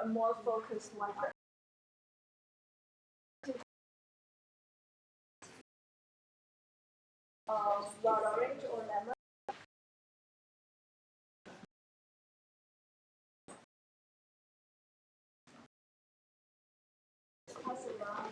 a more focused Wi-Fi. Blood orange or lemon. Pass it around.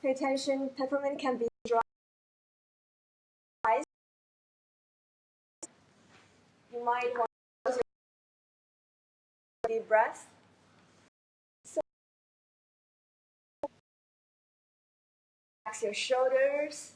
Pay attention, peppermint can be dry. You might want to use your deep breath. So relax your shoulders.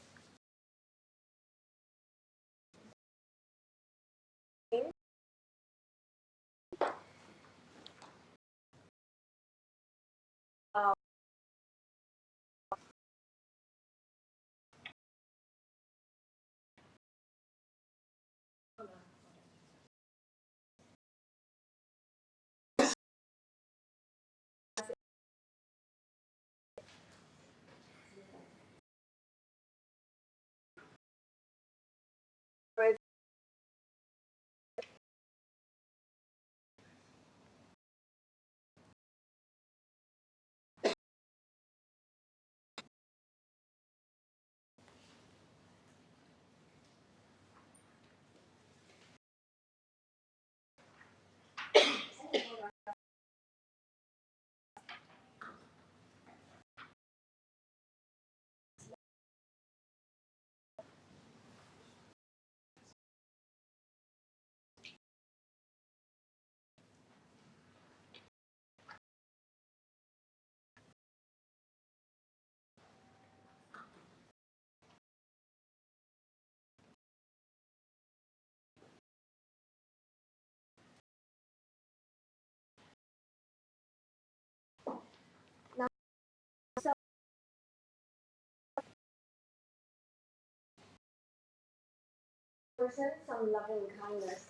Present some loving kindness.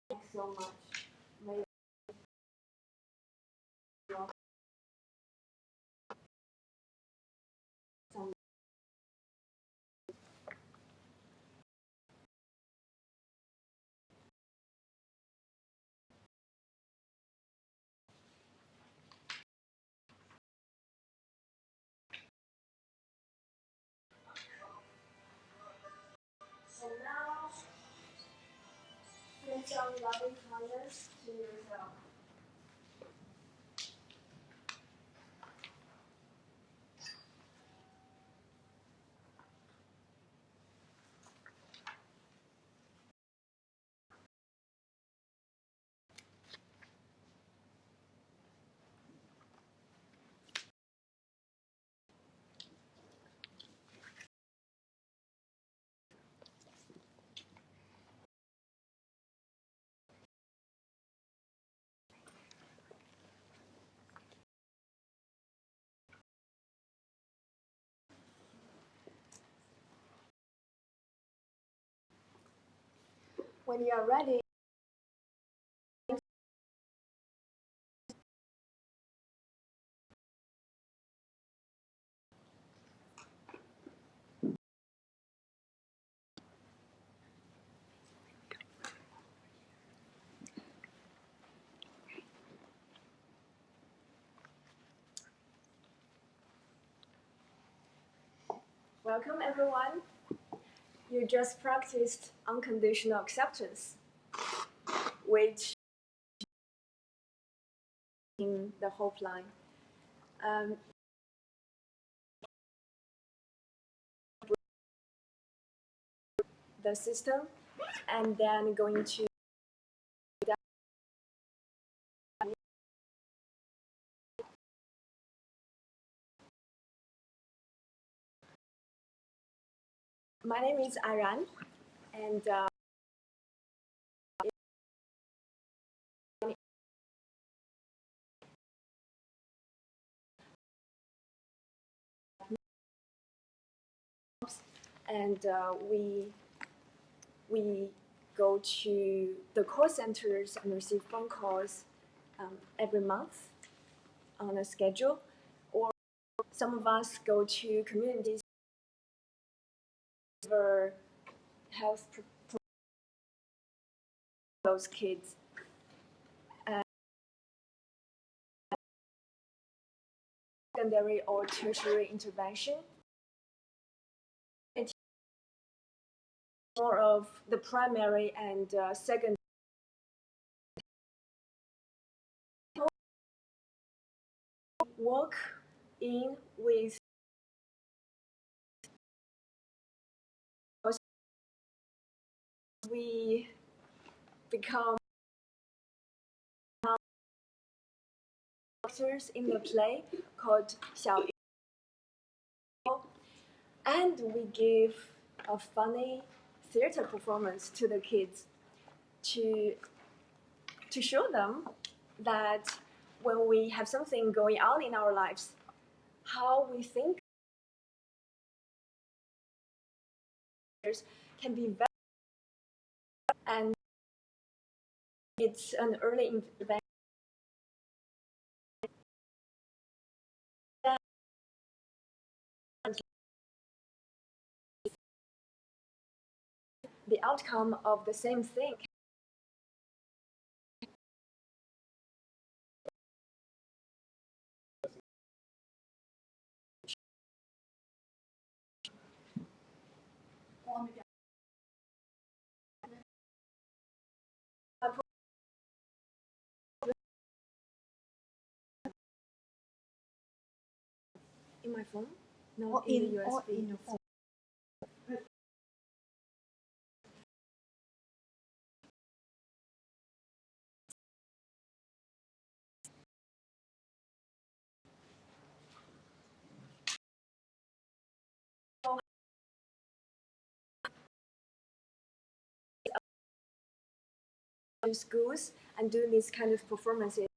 Thanks so much. May So now, bring some loving kindness to yourself. When you are ready, welcome everyone. You just practiced unconditional acceptance, which in the hope line. The system, and then going to my name is Aran, and and we go to the call centers and receive phone calls every month on a schedule, or some of us go to communities for health those kids. Secondary or tertiary intervention. It's more of the primary and secondary. Work in with we become characters in the play called 小鱼, and we give a funny theater performance to the kids to show them that when we have something going on in our lives, how we think can be very, and it's an early intervention. The outcome of the same thing. In my phone? No, Or in in, the USB. or in your phone. To schools and do these kind of performances.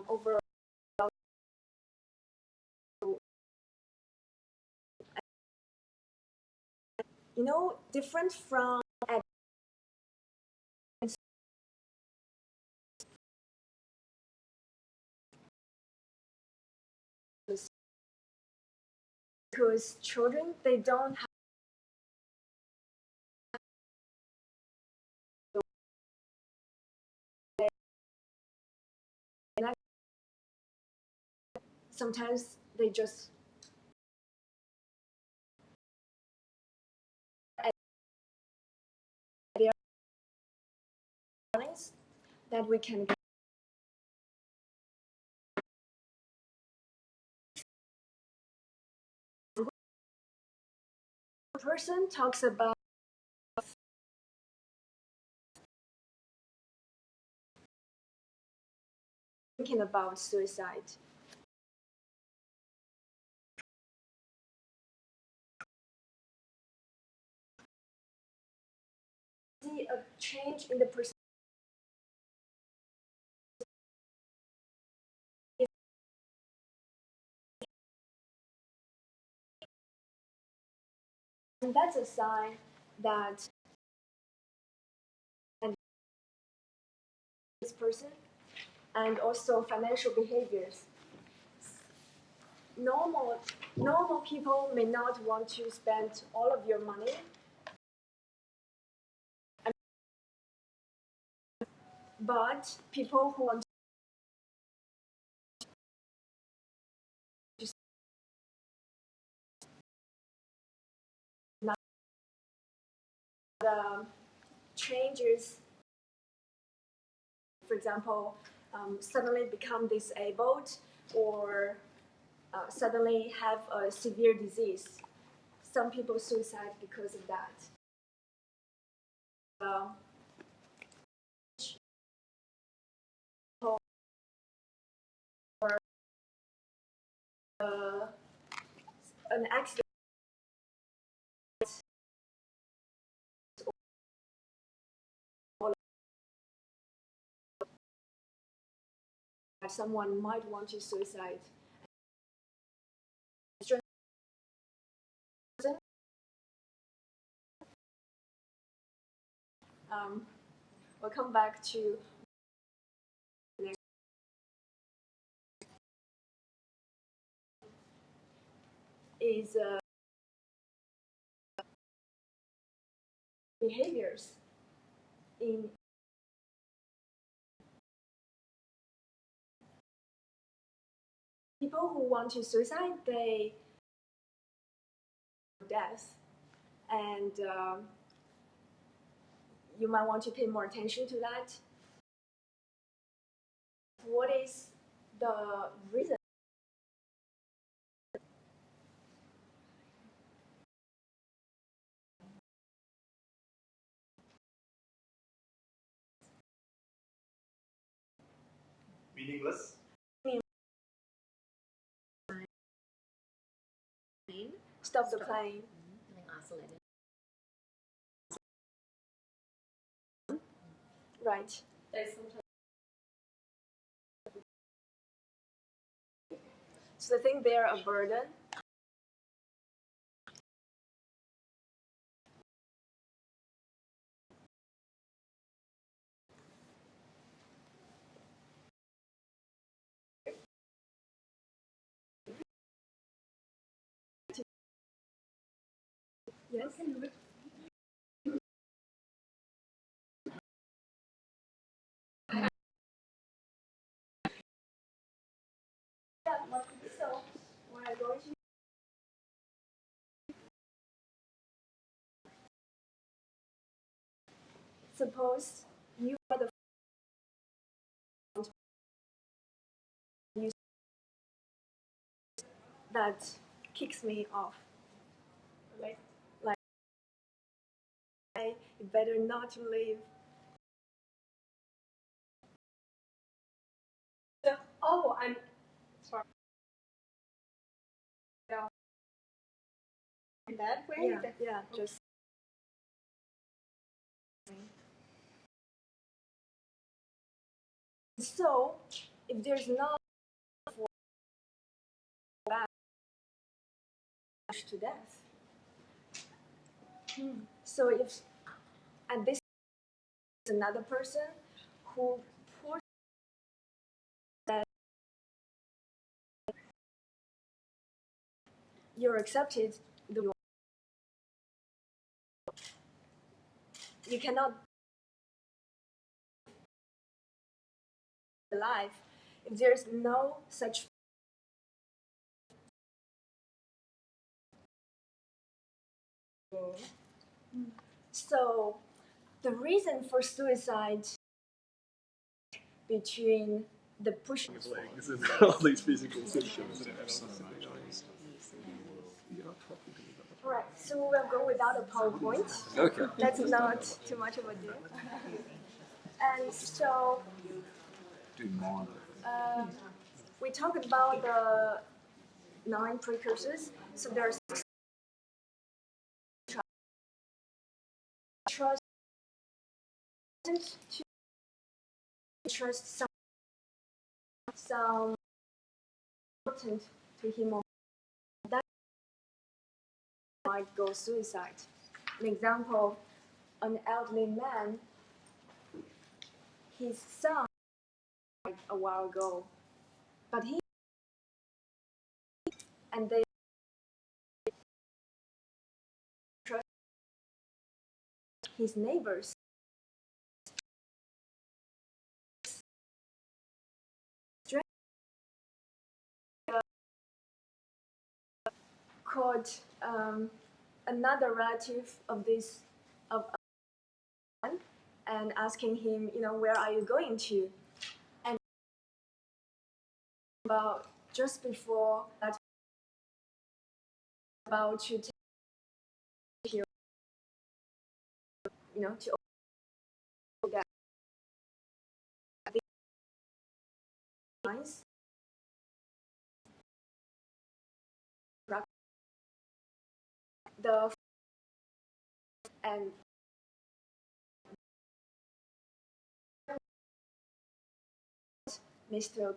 Over different from because children, they don't have sometimes they just that we can person talks about thinking about suicide. See a change in the person. And that's a sign that this person, and also financial behaviors. Normal people may not want to spend all of your money, but people who want the changes, for example, suddenly become disabled or suddenly have a severe disease. Some people suicide because of that. Or an accident someone might want to suicide. We'll come back to is behaviors in people who want to suicide. They death, and you might want to pay more attention to that. What is the reason? Meaningless. Stop the plane. Right. So they think they're a burden. Yes. So we're going to suppose you are the that kicks me off. Like you better not leave. Oh, I'm sorry. In that way? Yeah, just. So, if there's no to death, so if and this is another person who forced that you're accepted, you cannot life if there's no such so the reason for suicide between the push Legs and all these physical symptoms. Right, so we'll go without a PowerPoint. Okay. That's not too much of a deal. And so we talked about the 9 precursors. So there's trust to trust some important to him or that might go suicide. An example, an elderly man, his son died a while ago, but he and they trust his neighbors. Called another relative of this of and asking him, where are you going to? And about just before that, about to take you, to that lines. The and Mr.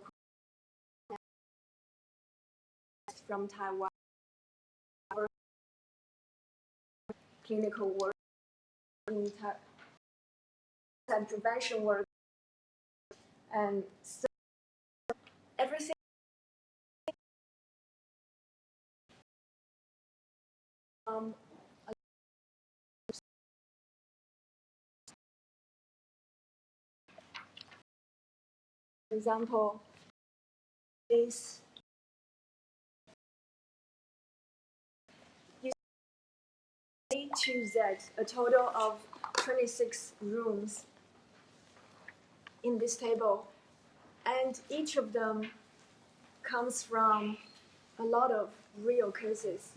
from Taiwan, clinical work, in and prevention work, and so everything. For example, this A to Z, a total of 26 rooms in this table, and each of them comes from a lot of real cases.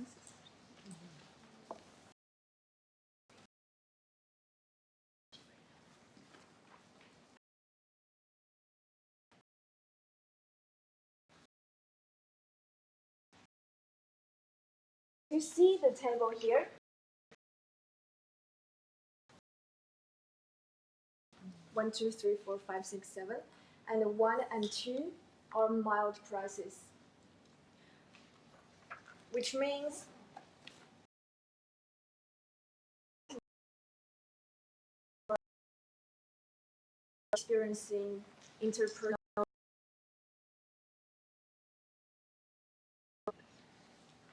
You see the table here? One, two, three, four, five, six, seven, and 1 and 2 are mild crises, which means experiencing interpersonal.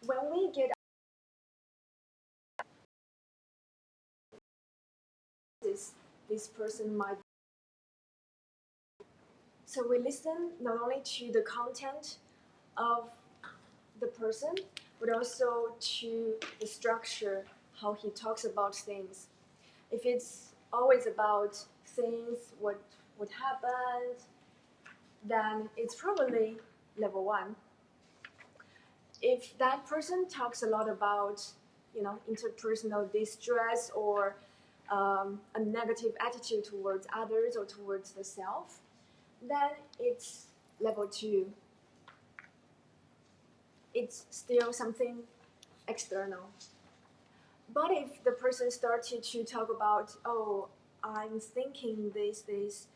When we get this person might. So we listen not only to the content of the person, but also to the structure, how he talks about things. If it's always about things, what happened, then it's probably level 1. If that person talks a lot about, interpersonal distress or a negative attitude towards others or towards the self, then it's level 2. It's still something external. But if the person started to talk about, oh, I'm thinking this,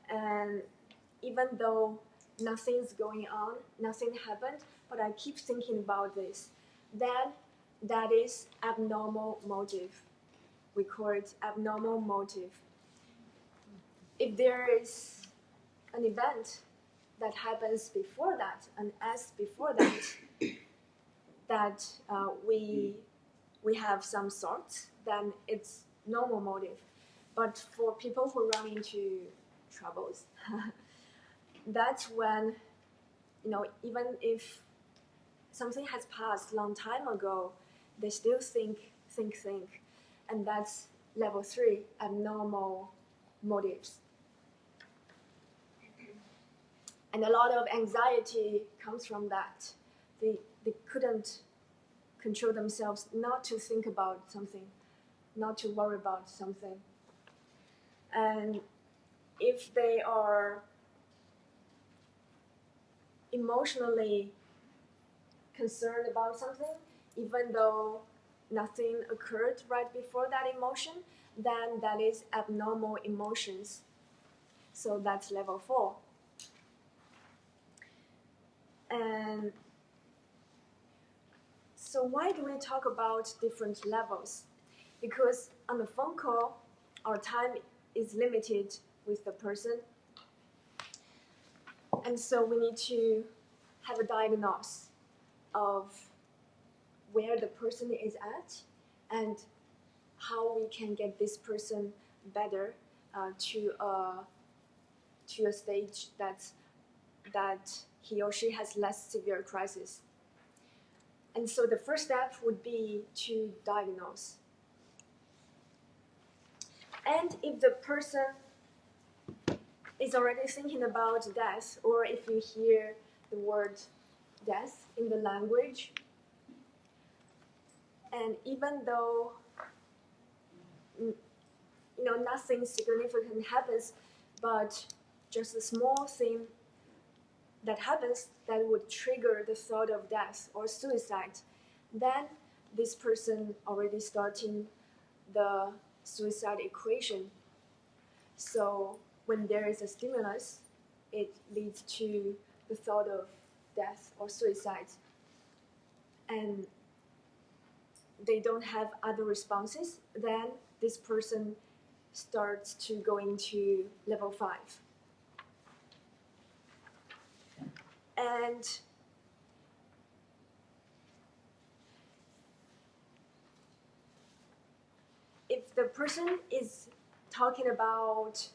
and even though nothing's going on, nothing happened, but I keep thinking about this, then that is abnormal motive. We call it abnormal motive. If there is an event that happens before that, and as before that, that we have some sorts, then it's normal motive. But for people who run into troubles, that's when, even if something has passed long time ago, they still think. And that's level 3, abnormal motives. And a lot of anxiety comes from that. They couldn't control themselves not to think about something, not to worry about something. And if they are emotionally concerned about something, even though nothing occurred right before that emotion, then that is abnormal emotions. So that's level 4. And so why do we talk about different levels? Because on the phone call, our time is limited with the person. And so we need to have a diagnosis of where the person is at and how we can get this person better to a stage that he or she has less severe crisis. And so the first step would be to diagnose. And if the person is already thinking about death, or if you hear the word death in the language, and even though nothing significant happens, but just a small thing that happens that would trigger the thought of death or suicide, then this person already starting the suicide equation. So when there is a stimulus, it leads to the thought of death or suicide. and they don't have other responses, then this person starts to go into level 5. And if the person is talking about,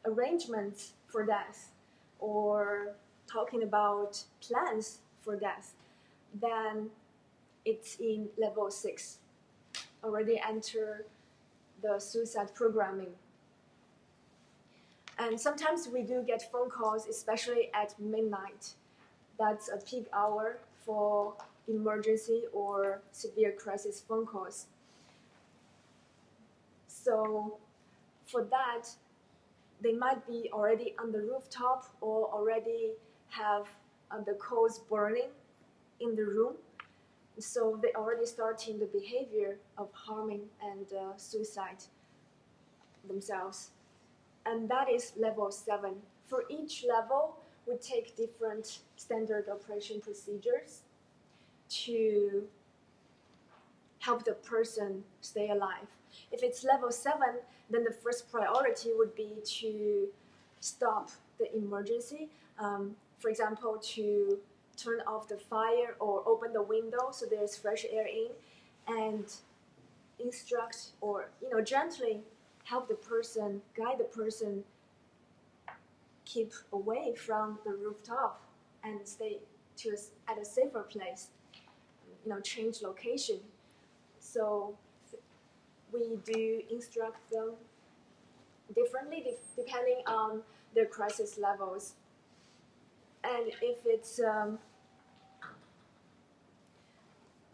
arrangements for death or talking about plans for death, then it's in level 6, already enter the suicide programming. And sometimes we do get phone calls, especially at midnight. That's a peak hour for emergency or severe crisis phone calls. So for that, they might be already on the rooftop or already have the coals burning in the room. So they already starting the behavior of harming and suicide themselves. And that is level 7. For each level, we take different standard operation procedures to help the person stay alive. If it's level 7, then the first priority would be to stop the emergency. For example, to turn off the fire or open the window so there's fresh air in, and instruct or gently help the person, guide the person, keep away from the rooftop and stay at a safer place, change location. So we do instruct them differently depending on their crisis levels. And if it's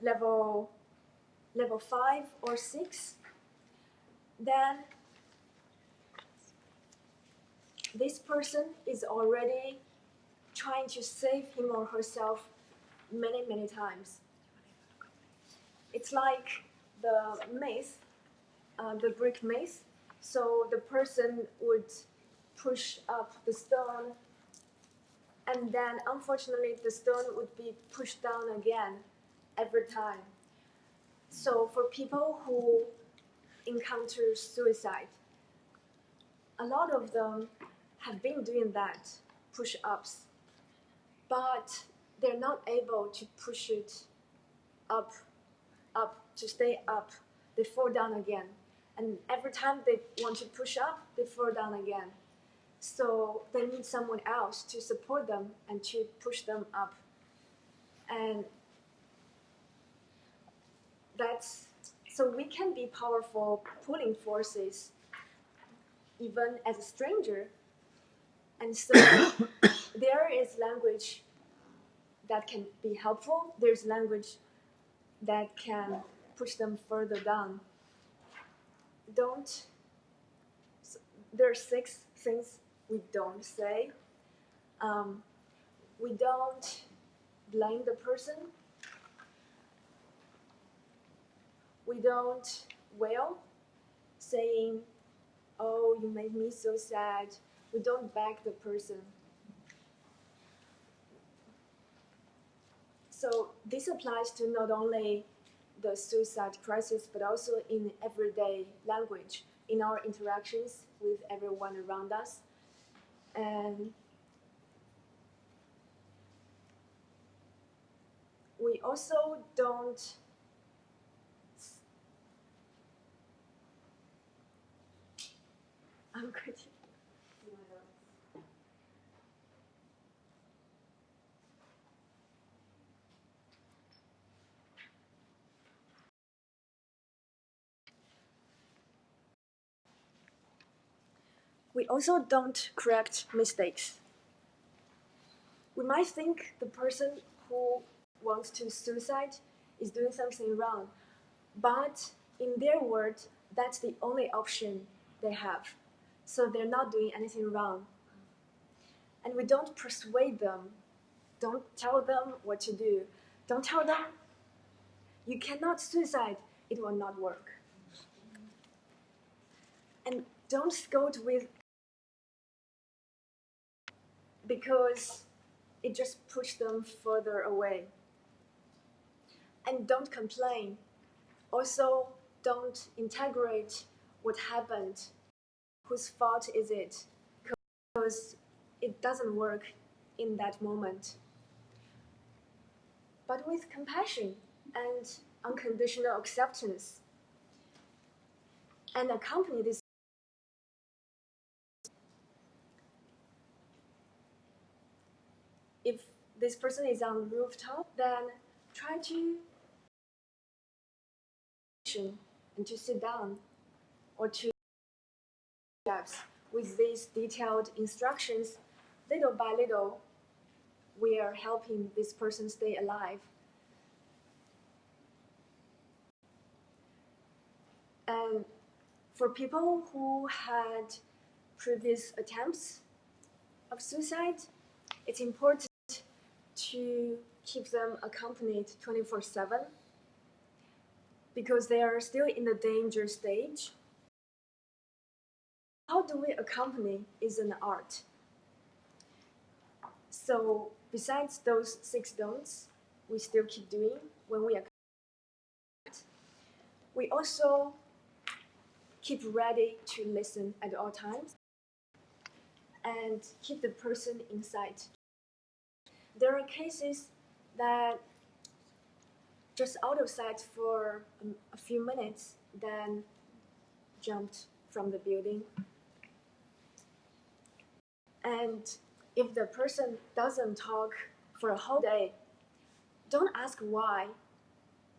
level 5 or 6, then this person is already trying to save him or herself many, many times. It's like the maze, the brick maze. So the person would push up the stone, and then unfortunately the stone would be pushed down again every time. So for people who encounter suicide, a lot of them have been doing that, push-ups, but they're not able to push it up, to stay up. They fall down again. And every time they want to push up, they fall down again. So they need someone else to support them and to push them up. And so we can be powerful pulling forces even as a stranger. And so there is language that can be helpful. There's language that can push them further down. There are 6 things we don't say. We don't blame the person. We don't wail, saying, "Oh, you made me so sad." We don't beg the person. So this applies to not only the suicide crisis, but also in everyday language, in our interactions with everyone around us. And we also don't I'm good. We also don't correct mistakes. We might think the person who wants to suicide is doing something wrong, but in their words, that's the only option they have. So they're not doing anything wrong. And we don't persuade them. Don't tell them what to do. Don't tell them, "You cannot suicide. It will not work." And don't scold with, because it just pushes them further away. And don't complain. Also, don't integrate what happened. Whose fault is it? Because it doesn't work in that moment. But with compassion and unconditional acceptance, and accompany this. If this person is on rooftop, then try to and to sit down or to steps with these detailed instructions. Little by little, we are helping this person stay alive. And for people who had previous attempts of suicide, it's important to keep them accompanied 24/7 because they are still in the danger stage. How do we accompany is an art. So besides those 6 don'ts, we still keep doing when we accompany. We also keep ready to listen at all times and keep the person in sight. There are cases that just out of sight for a few minutes, then jumped from the building. And if the person doesn't talk for a whole day, don't ask why,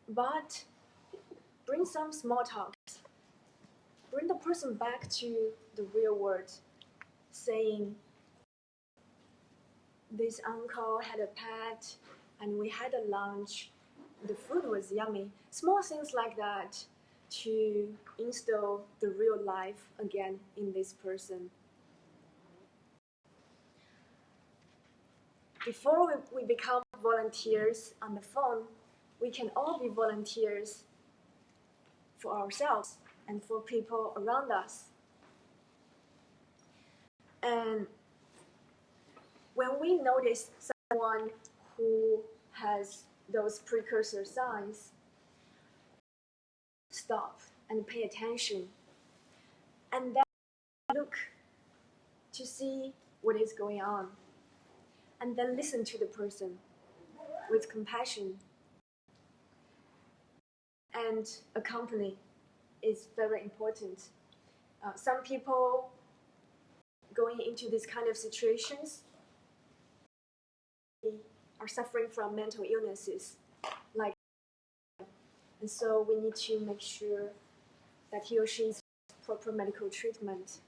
but bring some small talks. Bring the person back to the real world, saying, this uncle had a pet and we had a lunch. The food was yummy. Small things like that to instill the real life again in this person. Before we become volunteers on the phone, we can all be volunteers for ourselves and for people around us. And when we notice someone who has those precursor signs, stop and pay attention. And then look to see what is going on. And then listen to the person with compassion. And accompany is very important. Some people going into these kind of situations are suffering from mental illnesses, and so we need to make sure that he or she is proper medical treatment.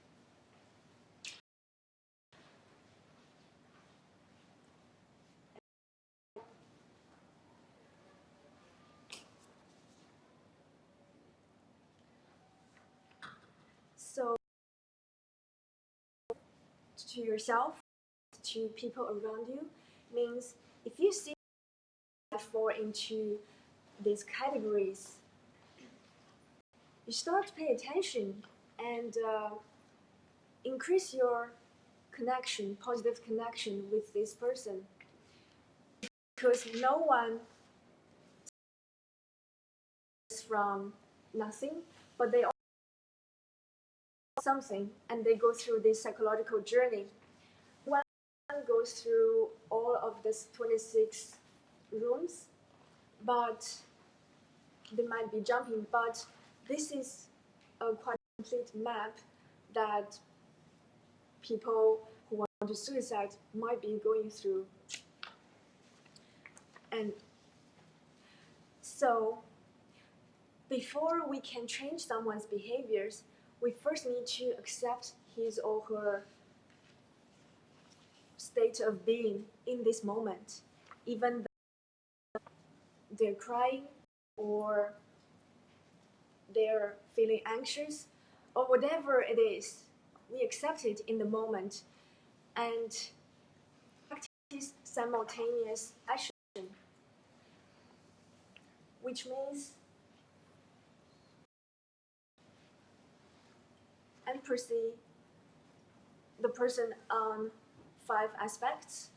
So, to yourself, to people around you, means if you see fall into these categories, you start to pay attention and increase your connection, positive connection with this person. Because no one is from nothing, but they all something, and they go through this psychological journey. One goes through all of this 26 rooms, but they might be jumping, but this is a quite complete map that people who want to suicide might be going through. And so before we can change someone's behaviors, we first need to accept his or her state of being in this moment, even though they're crying or they're feeling anxious or whatever it is. We accept it in the moment and practice simultaneous action, which means empathy the person on 5 aspects.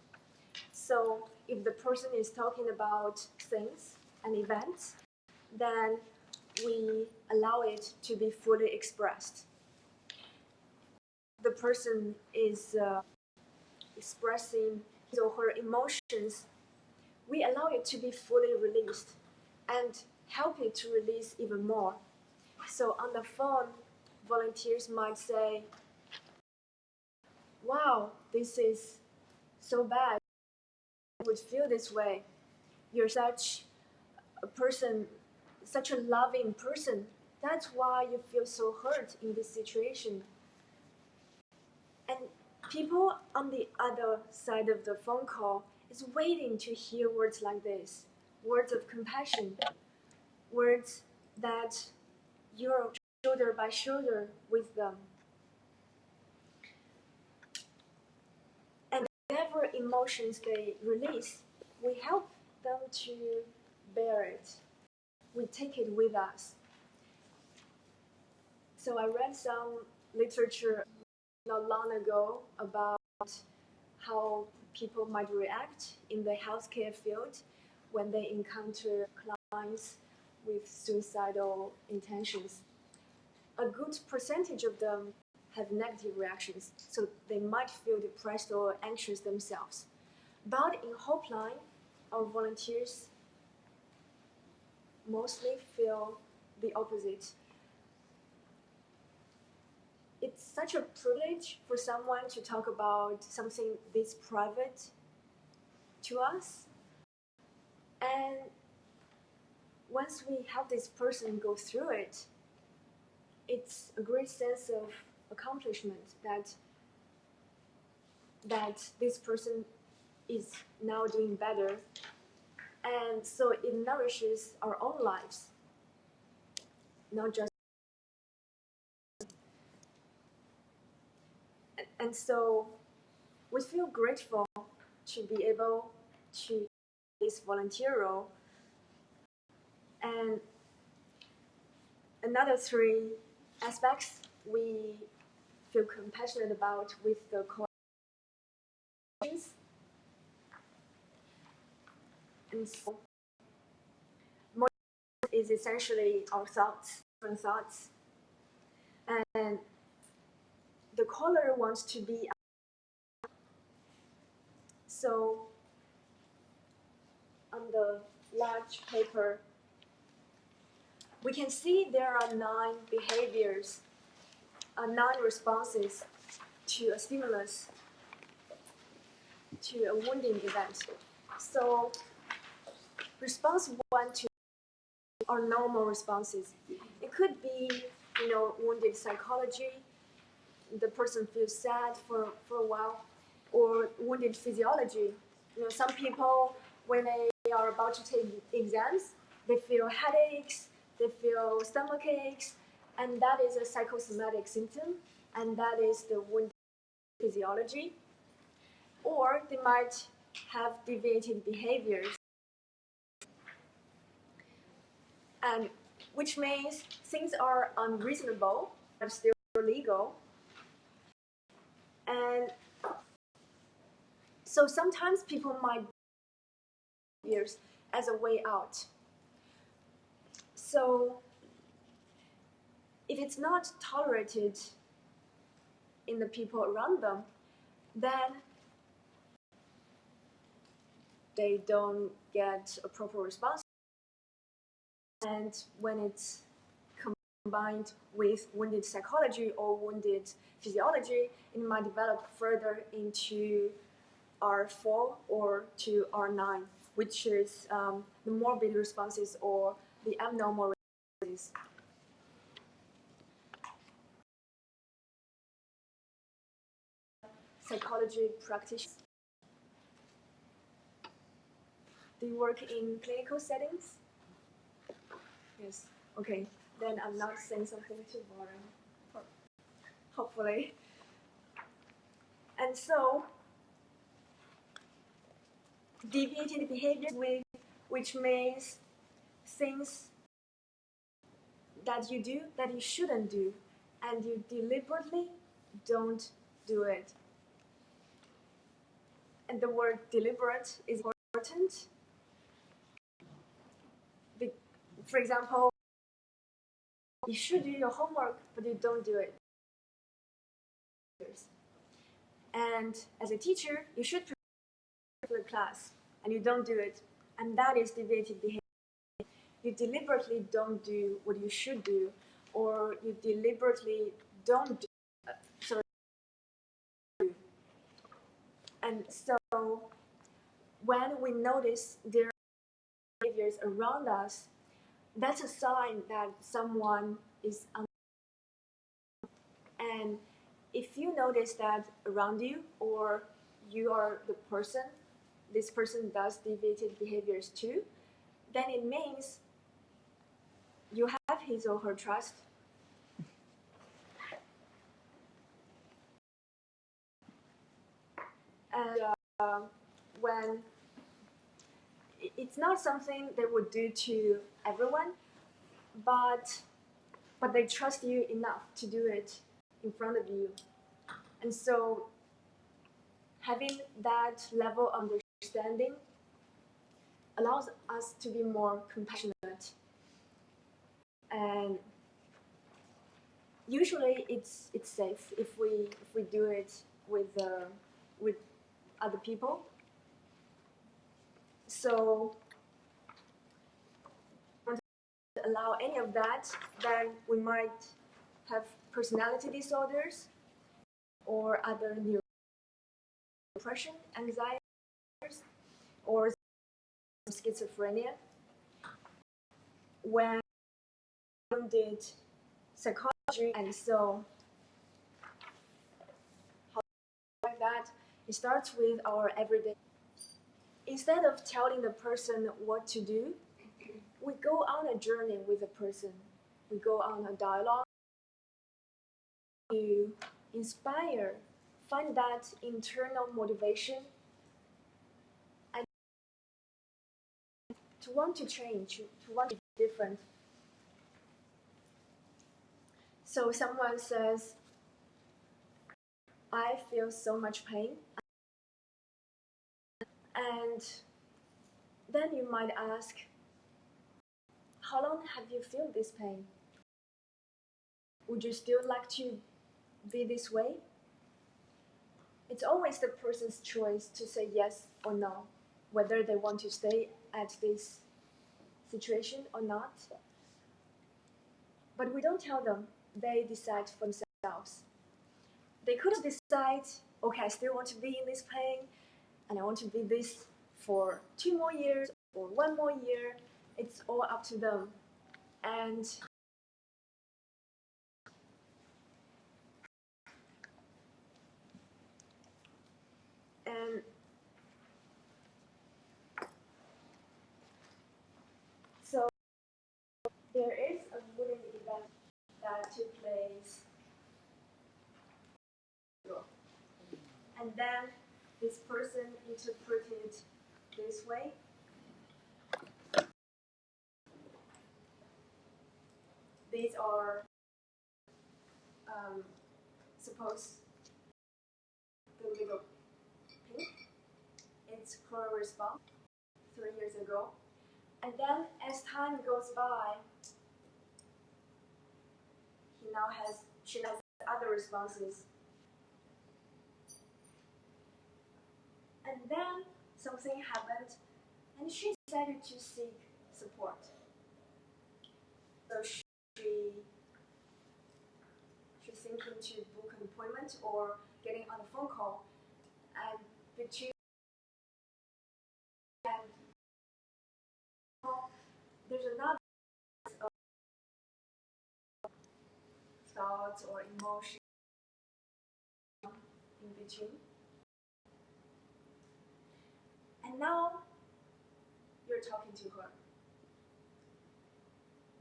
So if the person is talking about things, an event, then we allow it to be fully expressed. The person is expressing his or her emotions. We allow it to be fully released and help it to release even more. So on the phone, volunteers might say, "Wow, this is so bad. I would feel this way. You're such a person, such a loving person. That's why you feel so hurt in this situation." And people on the other side of the phone call is waiting to hear words like this, words of compassion, words that you're shoulder by shoulder with them. And whatever emotions they release, we help them to bear it. We take it with us. So I read some literature not long ago about how people might react in the healthcare field when they encounter clients with suicidal intentions. A good percentage of them have negative reactions, so they might feel depressed or anxious themselves. But in Hopeline, our volunteers mostly feel the opposite. It's such a privilege for someone to talk about something this private to us. And once we help this person go through it, it's a great sense of accomplishment that this person is now doing better. And so it nourishes our own lives, not just. And so we feel grateful to be able to this volunteer role. And another three aspects we feel compassionate about with the coalitions. And so is essentially our thoughts, different thoughts. And the caller wants to be. So on the large paper, we can see there are 9 behaviors, 9 responses to a stimulus, to a wounding event. So response 1 to are normal responses. It could be, wounded psychology. The person feels sad for a while, or wounded physiology. Some people, when they are about to take exams, they feel headaches, they feel stomach aches, and that is a psychosomatic symptom, and that is the wounded physiology. Or they might have deviated behaviors, and which means things are unreasonable but still legal. And so sometimes people might use as a way out. So if it's not tolerated in the people around them, then they don't get a proper response. And when it's combined with wounded psychology or wounded physiology, it might develop further into R4 or to R9, which is the morbid responses or the abnormal responses. Psychology practitioners. Do you work in clinical settings? Yes. Okay. Then I'm not saying something too boring. Hopefully. And so, deviated behaviors, which means things that you do that you shouldn't do, and you deliberately don't do it. And the word deliberate is important. For example, you should do your homework, but you don't do it. And as a teacher, you should prepare the class, and you don't do it. And that is deviated behavior. You deliberately don't do what you should do, or you deliberately don't do. And so when we notice their behaviors around us, that's a sign that someone is and if you notice that around you, or you are the person, this person does deviated behaviors too, then it means you have his or her trust. And when it's not something they would do to everyone, but they trust you enough to do it in front of you. And so having that level of understanding allows us to be more compassionate. And usually it's safe if we do it with other people. So don't allow any of that, then we might have personality disorders or other depression, anxiety, or schizophrenia. When I did psychology, and so how like that, it starts with our everyday. Instead of telling the person what to do, we go on a journey with the person. We go on a dialogue to inspire, find that internal motivation, and to want to change, to want to be different. So someone says, I feel so much pain. And then you might ask, how long have you felt this pain? Would you still like to be this way? It's always the person's choice to say yes or no, whether they want to stay at this situation or not. But we don't tell them, they decide for themselves. They could decide, okay, I still want to be in this pain, and I want to be this for 2 more years or 1 more year. It's all up to them. And so there is a bullying event that took place, and then this person interpreted this way. These are suppose the little pink. It's her response 3 years ago. And then as time goes by, she has other responses. And then something happened, and she decided to seek support. So she's thinking to book an appointment or getting on a phone call, and between and there's another thoughts or emotion in between. And now you're talking to her.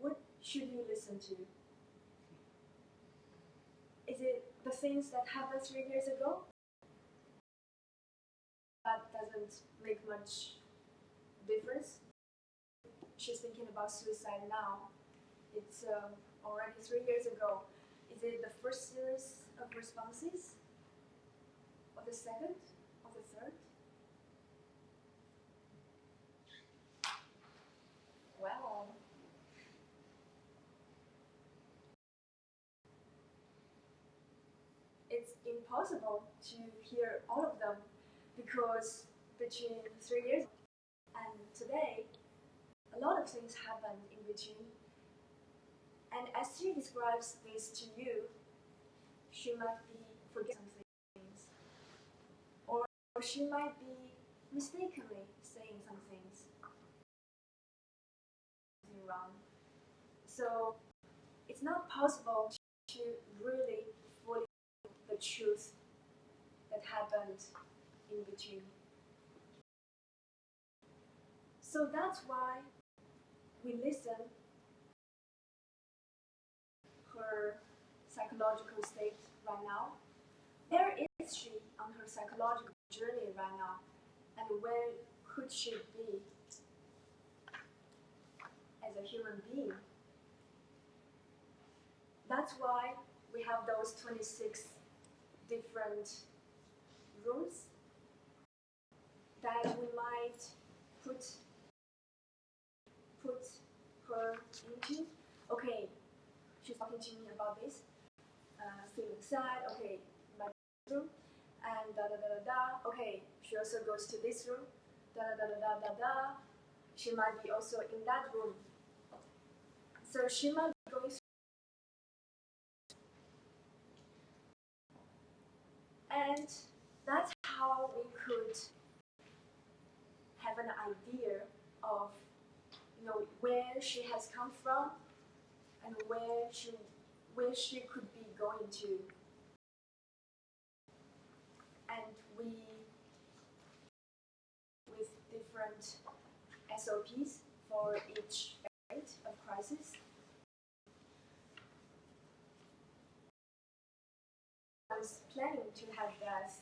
What should you listen to? Is it the things that happened 3 years ago? That doesn't make much difference. She's thinking about suicide now. It's already 3 years ago. Is it the first series of responses? Or the second? Or the third? Well, it's impossible to hear all of them because between 3 years and today, a lot of things happened in between. And as she describes this to you, she might be forgetting some things, or she might be mistakenly saying some things wrong. So it's not possible to really fully know the truth that happened in between. So that's why we listen her psychological state right now. Where is she on her psychological journey right now? And where could she be as a human being? That's why we have those 26 different rooms that we might put her into. Okay, she's talking to me about this, feeling sad. Okay, my room, and da da da da da. Okay, she also goes to this room, da da da da da da. She might be also in that room. So she might be going through. And that's how we could have an idea of, where she has come from and where she could be going to. And we, with different SOPs for each state of crisis, I was planning to have that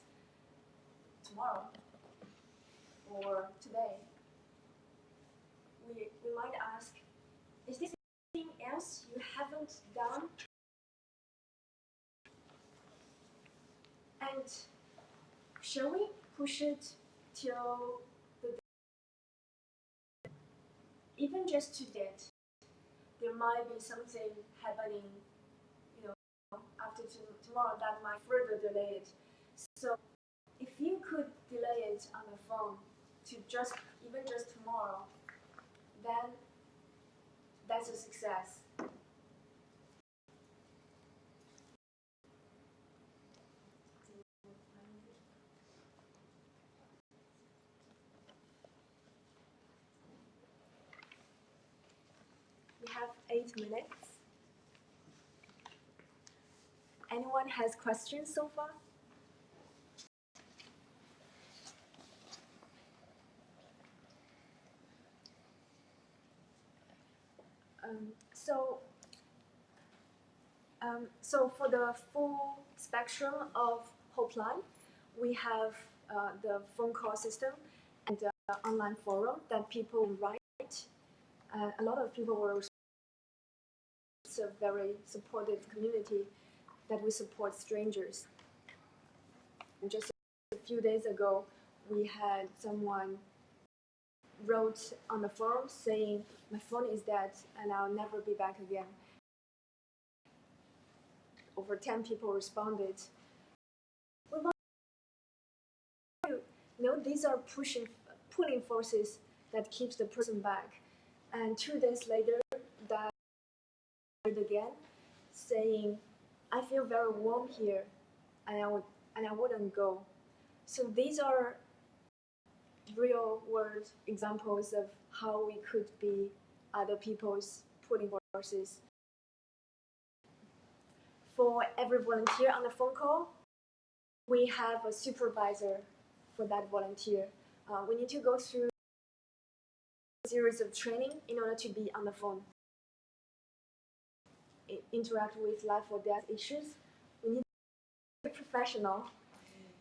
tomorrow or today. We might ask, is there anything else you haven't done? And shall we push it till the day? Even just to date, there might be something happening, after tomorrow that might further delay it. So if you could delay it on the phone to even just tomorrow, then that's a success. We have 8 minutes. Anyone has questions so far? So for the full spectrum of Hopeline, we have the phone call system and online forum that people write. A lot of people were. It's a very supportive community that we support strangers. And just a few days ago, we had someone wrote on the forum saying, "My phone is dead and I'll never be back again." Over 10 people responded. These are pulling forces that keeps the person back. And 2 days later, that again, saying, "I feel very warm here, and I wouldn't go." So these are real world examples of how we could be other people's pulling forces. For every volunteer on the phone call, we have a supervisor for that volunteer. We need to go through a series of training in order to be on the phone. Interact with life or death issues. We need to be professional.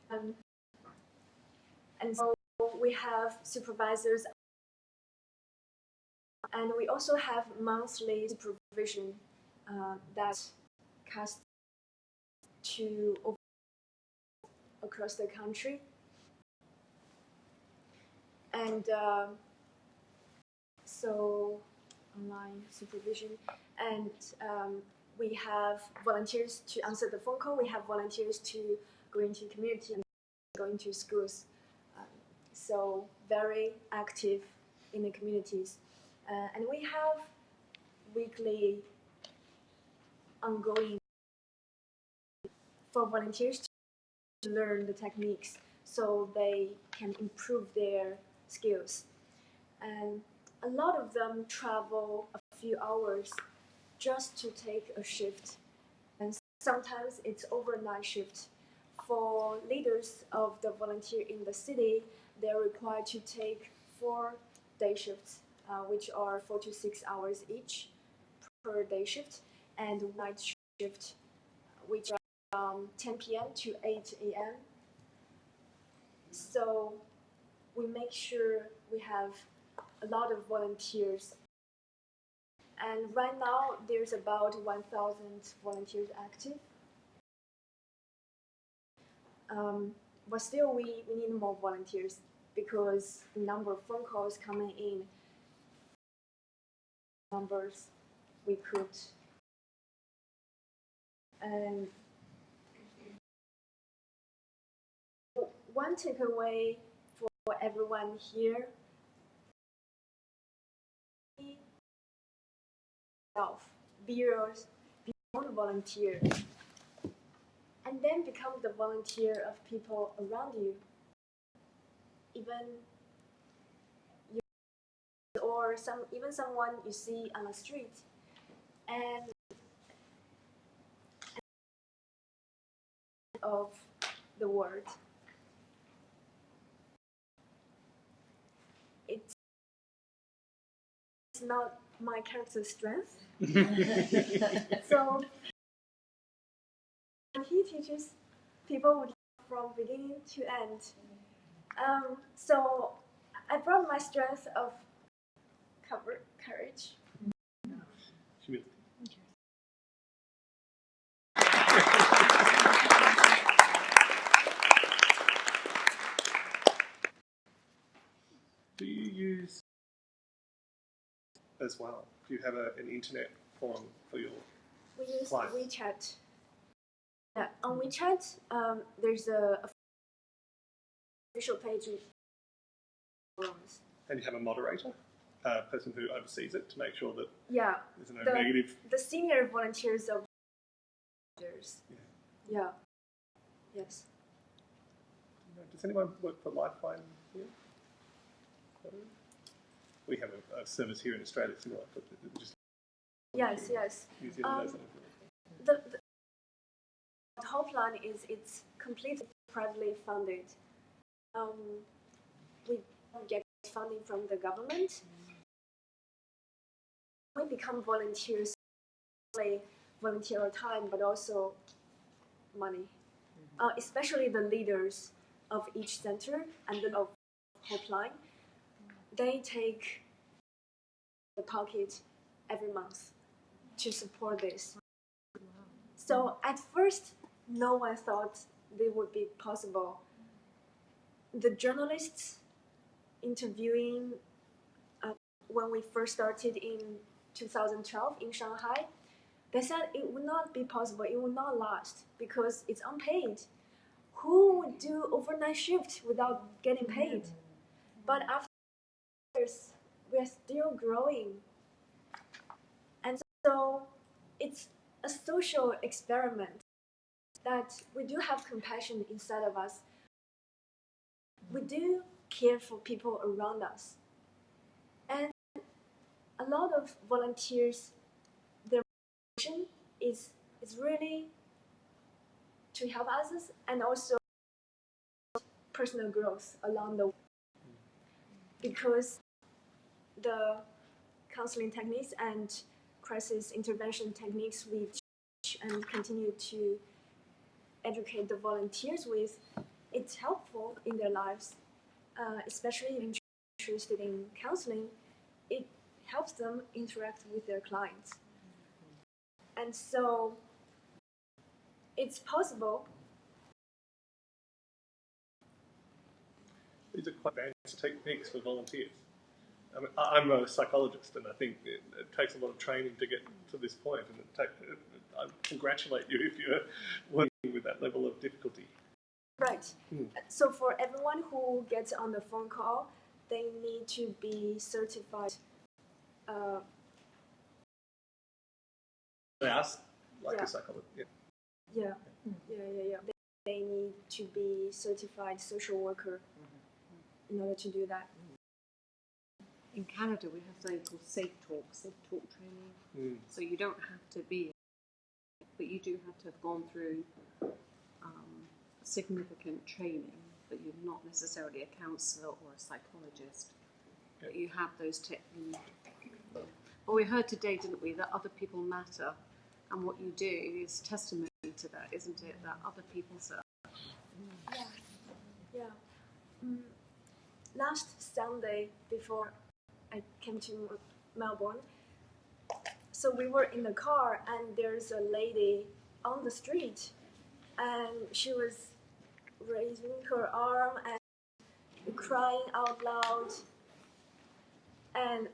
And so we have supervisors, and we also have monthly supervision that casts to across the country. And so online supervision, and we have volunteers to answer the phone call. We have volunteers to go into community and go into schools. So very active in the communities. And we have weekly ongoing for volunteers to learn the techniques so they can improve their skills. And a lot of them travel a few hours just to take a shift. And sometimes it's overnight shift. For leaders of the volunteer in the city, they're required to take 4-day shifts, which are 4 to 6 hours each per day shift, and night shift, which are 10 p.m. to 8 a.m. So we make sure we have a lot of volunteers. And right now, there's about 1,000 volunteers active. But still, we need more volunteers because the number of phone calls coming in, numbers we could. And one takeaway for everyone here, be your own volunteer, and then become the volunteer of people around you, even someone you see on the street, and of the world. It's not my character's strength. So he teaches people from beginning to end. So I brought my strength of courage. Humility. Do you use as well? Do you have an internet forum for your We use clients? WeChat. Yeah, on WeChat, there's a official page with forums. And you have a moderator, a person who oversees it to make sure that Yeah, there's no negative. the senior volunteers of volunteers. Yeah. Yes. Does anyone work for Lifeline here? We have a service here in Australia similar, but just Yes. New Zealand doesn't. The helpline it's completely privately funded. We don't get funding from the government. We become volunteers, only volunteer our time, but also money. Especially the leaders of each center and the of helpline, they take the pocket every month to support this. So at first, no one thought they would be possible. The journalists interviewing when we first started in 2012 in Shanghai, they said it would not be possible, it would not last because it's unpaid. Who would do overnight shift without getting paid? But after years, we're still growing. And so it's a social experiment that we do have compassion inside of us. We do care for people around us. And a lot of volunteers, their mission is really to help others and also personal growth along the way. Because the counseling techniques and crisis intervention techniques we teach and continue to educate the volunteers with, it's helpful in their lives, especially if interested in counseling. It helps them interact with their clients. And so it's possible. These are quite advanced techniques for volunteers. I mean, I'm a psychologist, and I think it takes a lot of training to get to this point. And I congratulate you if you're working with that level of difficulty. Right. So for everyone who gets on the phone call, they need to be certified. They ask like Yeah. a psychologist. Yeah. They need to be certified social worker in order to do that. In Canada, we have something called safe talk training. So you don't have to be, but you do have to have gone through significant training, but you're not necessarily a counsellor or a psychologist. But you have those techniques. Well, we heard today, didn't we, that other people matter, and what you do is testimony to that, isn't it? That other people serve. Yeah. Last Sunday, before I came to Melbourne, so we were in the car, and there's a lady on the street, and she was raising her arm and crying out loud. And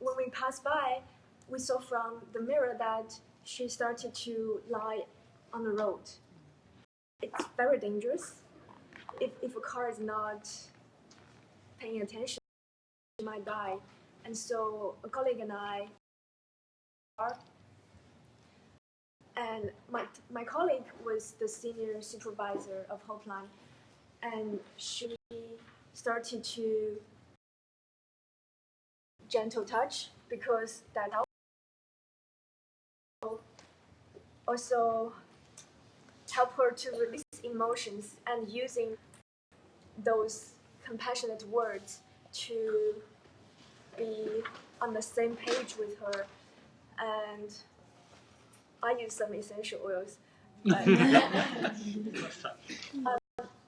when we passed by, we saw from the mirror that she started to lie on the road. It's very dangerous. If a car is not paying attention, she might die. And so a colleague and I, and my colleague was the senior supervisor of Helpline, and she started to gentle touch because that also help her to release emotions, and using those compassionate words to be on the same page with her. And I use some essential oils.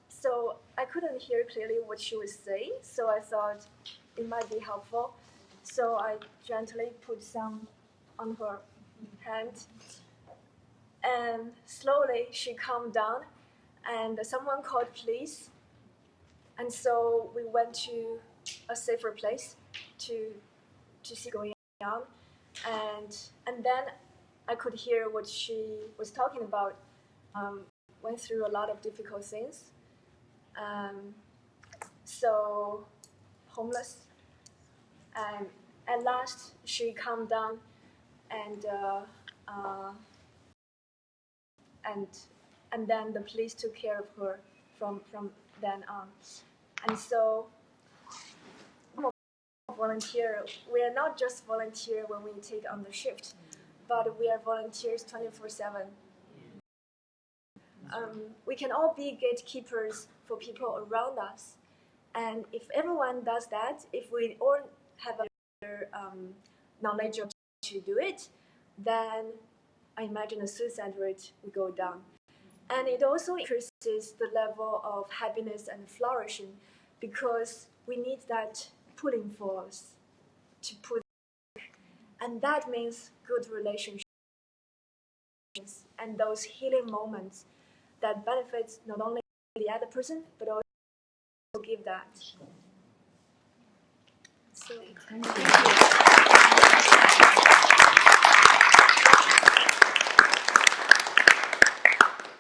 So I couldn't hear clearly what she was saying, so I thought it might be helpful. So I gently put some on her hand, and slowly she calmed down, and someone called police, and so we went to a safer place to see going on, and then I could hear what she was talking about. Went through a lot of difficult things. So homeless, and at last she calmed down, and then the police took care of her from then on. And so volunteer, we are not just volunteer when we take on the shift, but we are volunteers 24/7. We can all be gatekeepers for people around us, and if everyone does that, if we all have a knowledge of to do it, then I imagine the suicide rate will go down. And it also increases the level of happiness and flourishing, because we need that pulling force to pull, and that means good relationships and those healing moments that benefits not only the other person but also give that. So thank you.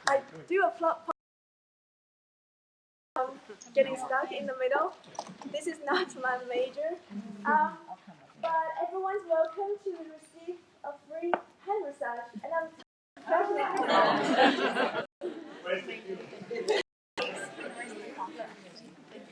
I do a flop. Getting stuck in the middle. This is not my major, but everyone's welcome to receive a free hand massage, and I'm